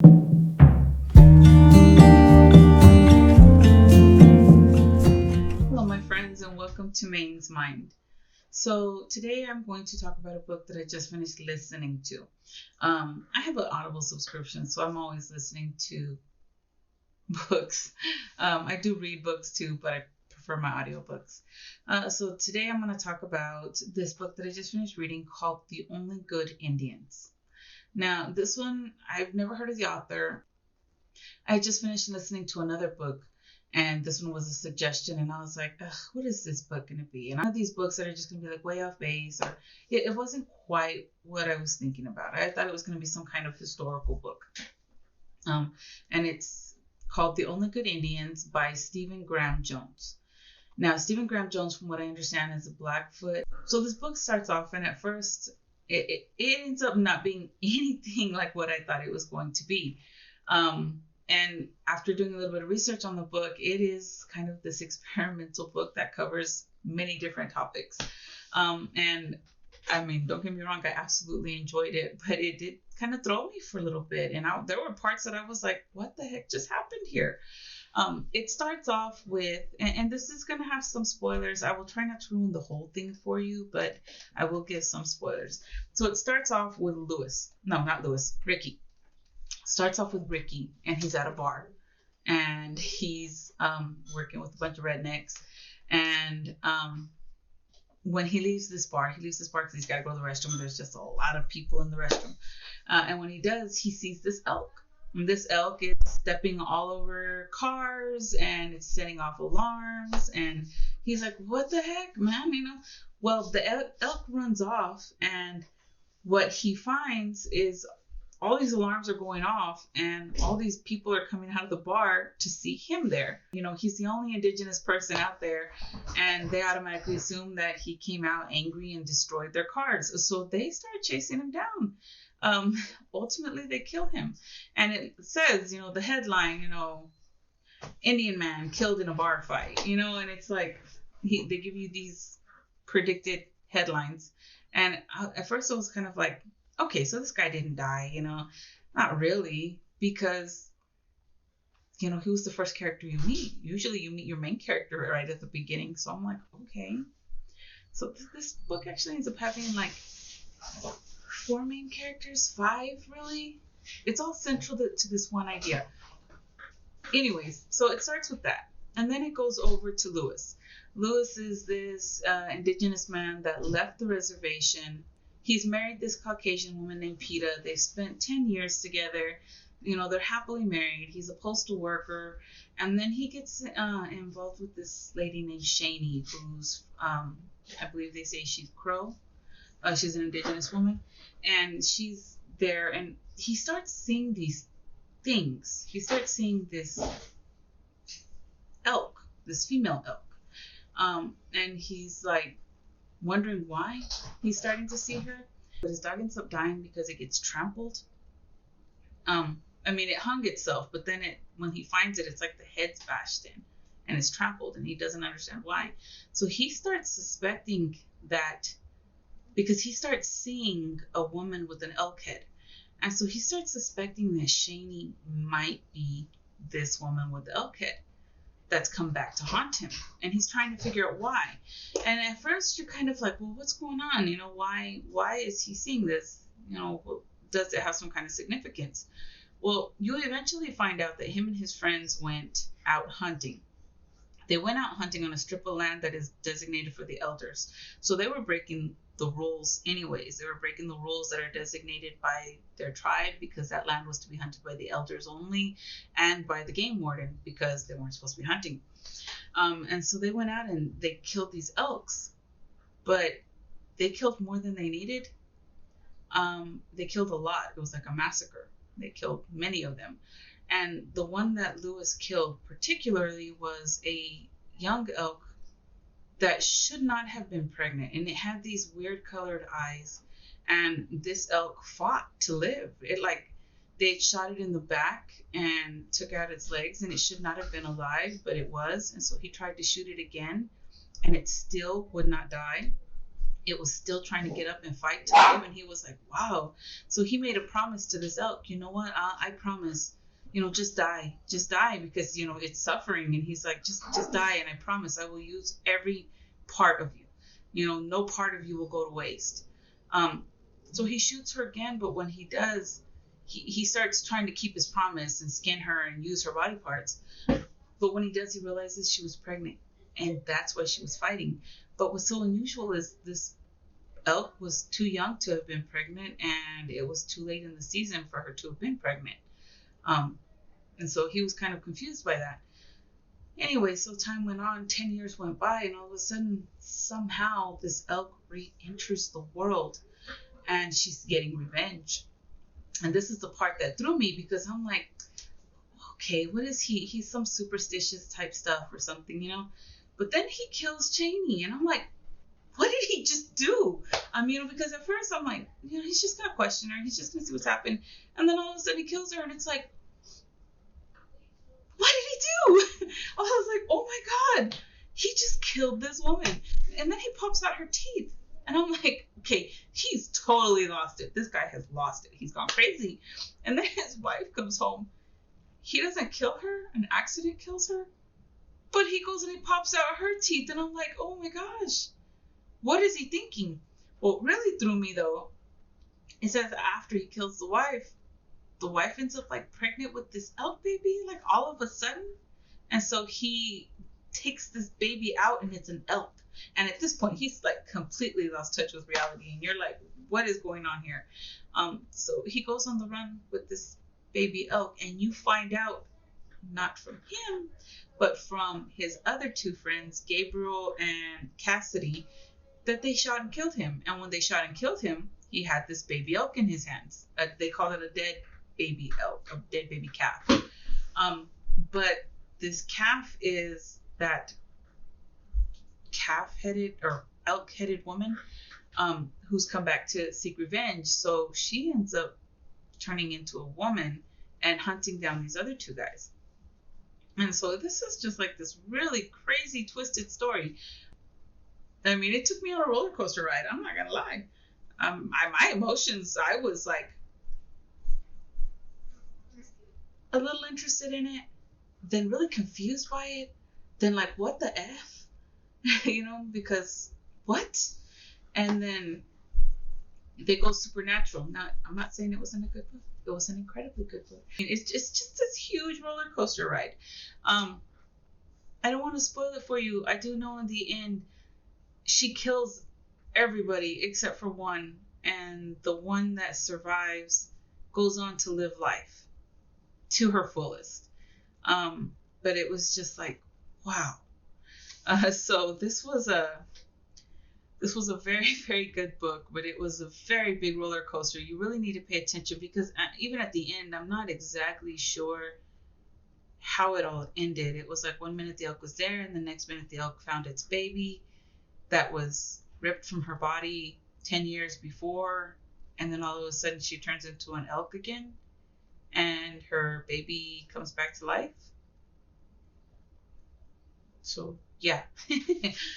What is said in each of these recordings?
Hello, my friends, and welcome to Maine's Mind. So today I'm going to talk about a book that I just finished listening to. I have an Audible subscription, so I'm always listening to books. I do read books too, but I prefer my audiobooks. So today I'm going to talk about this book that I just finished reading called The Only Good Indians. Now, this one, I've never heard of the author. I just finished listening to another book, and this one was a suggestion, and I was like, what is this book going to be? And I have these books that are just going to be like way off base, or it wasn't quite what I was thinking about. I thought it was going to be some kind of historical book. And it's called The Only Good Indians by Stephen Graham Jones. Now, Stephen Graham Jones, from what I understand, is a Blackfoot. So this book starts off, and at first, it ends up not being anything like what I thought it was going to be. And after doing a little bit of research on the book, it is kind of this experimental book that covers many different topics. And I mean, don't get me wrong, I absolutely enjoyed it, but it did kind of throw me for a little bit. And there were parts that I was like, what the heck just happened here? It starts off with, and this is going to have some spoilers. I will try not to ruin the whole thing for you, but I will give some spoilers. So it starts off with Ricky. Starts off with Ricky, and he's at a bar, and he's working with a bunch of rednecks. And when he leaves this bar because he's got to go to the restroom, and there's just a lot of people in the restroom. And when he does, he sees this elk. And this elk is stepping all over cars, and it's setting off alarms. And he's like, what the heck, man? Well, the elk runs off, and what he finds is all these alarms are going off, and all these people are coming out of the bar to see him there. He's the only indigenous person out there, and they automatically assume that he came out angry and destroyed their cars. So they start chasing him down. Ultimately, they kill him. And it says, the headline, Indian man killed in a bar fight, and it's like they give you these predicted headlines. And at first I was kind of like, okay, so this guy didn't die, not really, because, he was the first character you meet. Usually you meet your main character right at the beginning. So I'm like, okay. So this book actually ends up having like 4 main characters, 5 really. It's all central to this one idea. Anyways, so it starts with that. And then it goes over to Lewis. Lewis is this indigenous man that left the reservation. He's married this Caucasian woman named Peta. They've spent 10 years together. They're happily married. He's a postal worker. And then he gets involved with this lady named Shani, who's, I believe they say she's Crow. She's an indigenous woman. And she's there. And he starts seeing these things. He starts seeing this elk, this female elk. And he's like, wondering why he's starting to see her, but his dog ends up dying because it gets trampled. It hung itself, but then when he finds it, it's like the head's bashed in and it's trampled, and he doesn't understand why. So he starts suspecting that because he starts seeing a woman with an elk head, and so he starts suspecting that Shani might be this woman with the elk head that's come back to haunt him, and he's trying to figure out why. And at first you're kind of like, well, what's going on? Why is he seeing this? Does it have some kind of significance? Well, you'll eventually find out that him and his friends went out hunting. They went out hunting on a strip of land that is designated for the elders. So they were breaking the rules anyways. They were breaking the rules that are designated by their tribe, because that land was to be hunted by the elders only, and by the game warden, because they weren't supposed to be hunting. And so they went out and they killed these elks, but they killed more than they needed. They killed a lot. It was like a massacre. They killed many of them. And the one that Lewis killed particularly was a young elk that should not have been pregnant, and it had these weird colored eyes, and this elk fought to live. They shot it in the back and took out its legs, and it should not have been alive, but it was. And so he tried to shoot it again, and it still would not die. it was still trying to get up and fight to live. And he was like, wow. So he made a promise to this elk, you know what, I promise, just die, because it's suffering. And he's like, just die, and I promise I will use every part of you, no part of you will go to waste. So he shoots her again, but when he does, he starts trying to keep his promise and skin her and use her body parts. But when he does, he realizes she was pregnant, and that's why she was fighting. But what's so unusual is this elk was too young to have been pregnant, and it was too late in the season for her to have been pregnant. And so he was kind of confused by that. Anyway, so time went on, 10 years went by, and all of a sudden, somehow, this elk re-enters the world, and she's getting revenge. And this is the part that threw me, because I'm like, okay, what is he? He's some superstitious type stuff or something, But then he kills Cheney, and I'm like, what did he just do? Because at first I'm like, he's just going to question her. He's just going to see what's happened. And then all of a sudden he kills her, and it's like, what did he do? I was like, oh my God, he just killed this woman. And then he pops out her teeth. And I'm like, okay, he's totally lost it. This guy has lost it. He's gone crazy. And then his wife comes home. He doesn't kill her. An accident kills her. But he goes and he pops out her teeth. And I'm like, oh my gosh, what is he thinking? What really threw me, though, is that after he kills the wife ends up like pregnant with this elk baby, like all of a sudden. And so he takes this baby out, and it's an elk. And at this point, he's like completely lost touch with reality. And you're like, what is going on here? So he goes on the run with this baby elk, and you find out, not from him, but from his other two friends, Gabriel and Cassidy, that they shot and killed him. And when they shot and killed him, he had this baby elk in his hands. They call it a dead baby elk, a dead baby calf. But this calf is that calf-headed or elk-headed woman who's come back to seek revenge. So she ends up turning into a woman and hunting down these other two guys. And so this is just like this really crazy, twisted story. It took me on a roller coaster ride. I'm not gonna lie. My emotions, I was like a little interested in it, then really confused by it, then like, what the F? Because what? And then they go supernatural. Now, I'm not saying it wasn't a good book. It was an incredibly good book. It's just this huge roller coaster ride. I don't want to spoil it for you. I do know in the end, she kills everybody except for one. And the one that survives goes on to live life to her fullest. But it was just like, wow. So this was a very, very good book, but it was a very big roller coaster. You really need to pay attention, because even at the end, I'm not exactly sure how it all ended. It was like 1 minute the elk was there, and the next minute the elk found its baby that was ripped from her body 10 years before, and then all of a sudden she turns into an elk again, and her baby comes back to life. So yeah.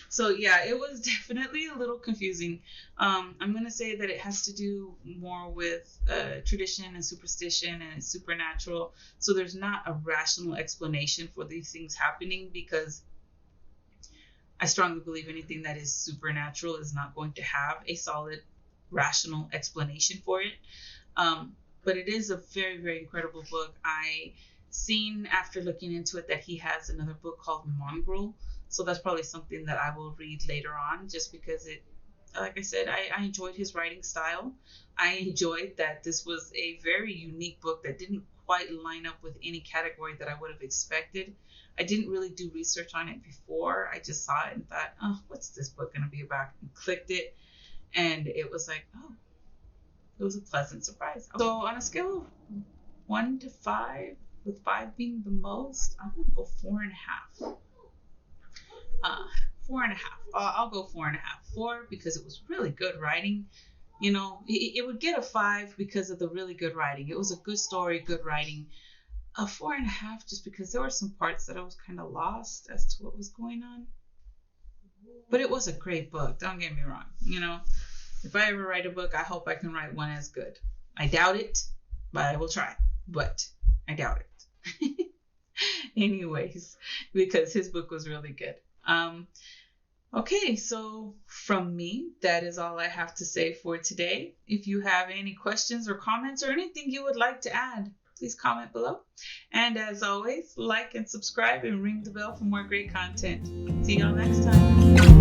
So yeah, it was definitely a little confusing. I'm going to say that it has to do more with tradition and superstition, and it's supernatural. So there's not a rational explanation for these things happening, because I strongly believe anything that is supernatural is not going to have a solid rational explanation for it. But it is a very, very incredible book. I seen after looking into it that he has another book called Mongrel. So that's probably something that I will read later on, just because it, like I said, I enjoyed his writing style. I enjoyed that this was a very unique book that didn't quite line up with any category that I would have expected. I didn't really do research on it before. I just saw it and thought, oh, what's this book going to be about? And clicked it. And it was like, oh, it was a pleasant surprise. So on a scale of 1 to 5, with 5 being the most, I'm going to go 4.5. 4.5. I'll go 4.5. 4 because it was really good writing. It would get a 5 because of the really good writing. It was a good story, good writing. A 4.5 just because there were some parts that I was kind of lost as to what was going on. But it was a great book. Don't get me wrong. If I ever write a book, I hope I can write one as good. I doubt it, but I will try. But I doubt it. Anyways, because his book was really good. Okay, so from me, that is all I have to say for today. If you have any questions or comments or anything you would like to add, please comment below. And as always, like and subscribe and ring the bell for more great content. See y'all next time.